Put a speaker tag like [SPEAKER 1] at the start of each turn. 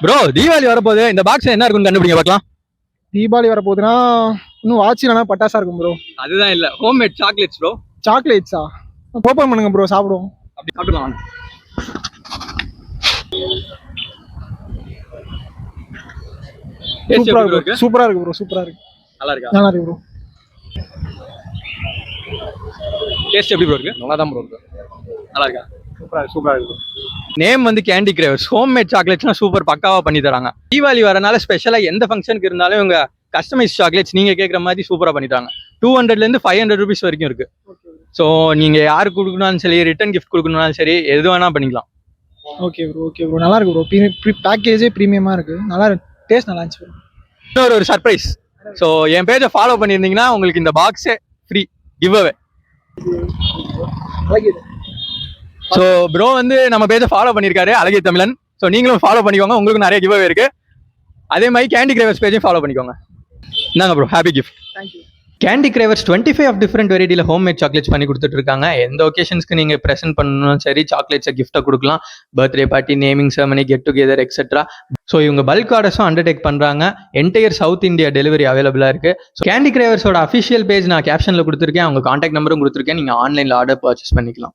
[SPEAKER 1] Bro Deepavali வரப்போகுது, இந்த box என்ன இருக்குன்னு கண்டுபிடிங்க பார்க்கலாம்.
[SPEAKER 2] தீபாவளி வரப்போகுதுன்னா இன்னும் வாட்ச் இல்லைனா பட்டாசா இருக்கும் ப்ரோ.
[SPEAKER 1] அதுதான் இல்ல, ஹோம்மேட் சாக்லேட்ஸ் ப்ரோ.
[SPEAKER 2] சாக்லேட்ஸா? ஓப்பன் பண்ணுங்க ப்ரோ, சாப்பிடுவோம்.
[SPEAKER 1] அப்படி சாப்பிடலாம் வாங்க.
[SPEAKER 2] சூப்பரா இருக்கு, சூப்பரா இருக்கு ப்ரோ, சூப்பரா இருக்கு.
[SPEAKER 1] நல்லா இருக்கா?
[SPEAKER 2] நல்லா இருக்கு ப்ரோ.
[SPEAKER 1] டேஸ்ட் எப்படி ப்ரோ இருக்கு?
[SPEAKER 2] நல்லா தான் ப்ரோ இருக்கு.
[SPEAKER 1] நல்லா இருக்கா?
[SPEAKER 2] சூப்பரா இருக்கு, சூப்பரா இருக்கு.
[SPEAKER 1] நேம் வந்து கேண்டி கிரேவர்ஸ். ஹோம்மேட் சாக்லேட்ஸ்லாம் சூப்பர் பக்காவா பண்ணி தராங்க. தீபாவளி வரனால ஸ்பெஷலா எந்த ஃபங்க்ஷனுக்கு இருந்தாலும் இவங்க கஸ்டமைஸ் சாக்லேட்ஸ் நீங்க கேட்குற மாதிரி சூப்பரா பண்ணி தராங்க. 200 500 rupees வரைக்கும் இருக்கு. ஸோ நீங்க யாருக்கு கொடுக்கணும்னாலும் சரி, ரிட்டர்ன் கிஃப்ட் கொடுக்கணும்னாலும் சரி, எது வேணா பண்ணிக்கலாம்.
[SPEAKER 2] Okay bro, okay bro. நல்லா இருக்கு ப்ரோ. பேக்கேஜே ப்ரீமியமா இருக்கு. நல்லா இருக்கு, டேஸ்ட் நல்லா இருந்துச்சு.
[SPEAKER 1] இன்னொரு ஒரு சர்ப்ரைஸ். ஸோ என் பேஜை ஃபாலோ பண்ணியிருந்தீங்கன்னா உங்களுக்கு இந்த பாக்ஸே free giveaway. So bro வந்து நம்ம பேஜை ஃபாலோ பண்ணியிருக்காரு, அழகிய தமிழன். ஸோ நீங்களும் ஃபாலோ பண்ணிக்கோங்க, உங்களுக்கு நிறைய கிவ் அவே இருக்கு. அதே மாதிரி கேண்டி கிரேவர்ஸ் பேஜையும் ஃபாலோ பண்ணிக்கோங்க. இந்தாங்க bro, happy gift.
[SPEAKER 2] Thank you.
[SPEAKER 1] Candy cravers 25 of different வெரைட்டியில் ஹோம்மேட் சாக்லேட்ஸ் பண்ணி கொடுத்துட்டு இருக்காங்க. எந்த ஒகேஷன்ஸ்க்கு நீங்கள் ப்ரெசென்ட் பண்ணணும் சரி, சாக்லேட்ஸை கிஃப்ட்டாக கொடுக்கலாம். Birthday party, naming ceremony, get together etcetera. So இவங்க பல்க் ஆர்டர்ஸும் அண்டர்டேக் பண்ணுறாங்க. என்டையர் சவுத் இந்தியா டெலிவரி அவைலபிளாக இருக்குது. ஸோ கேண்டி கிரேவர்ஸோட அஃபிஷியல் பேஜ் நான் கேப்ஷனில் கொடுத்துருக்கேன், அவங்க கான்டாக்ட் நம்பரும் கொடுத்துருக்கேன். நீங்கள் ஆன்லைனில் ஆர்டர் பர்ச்சேஸ் பண்ணிக்கலாம்.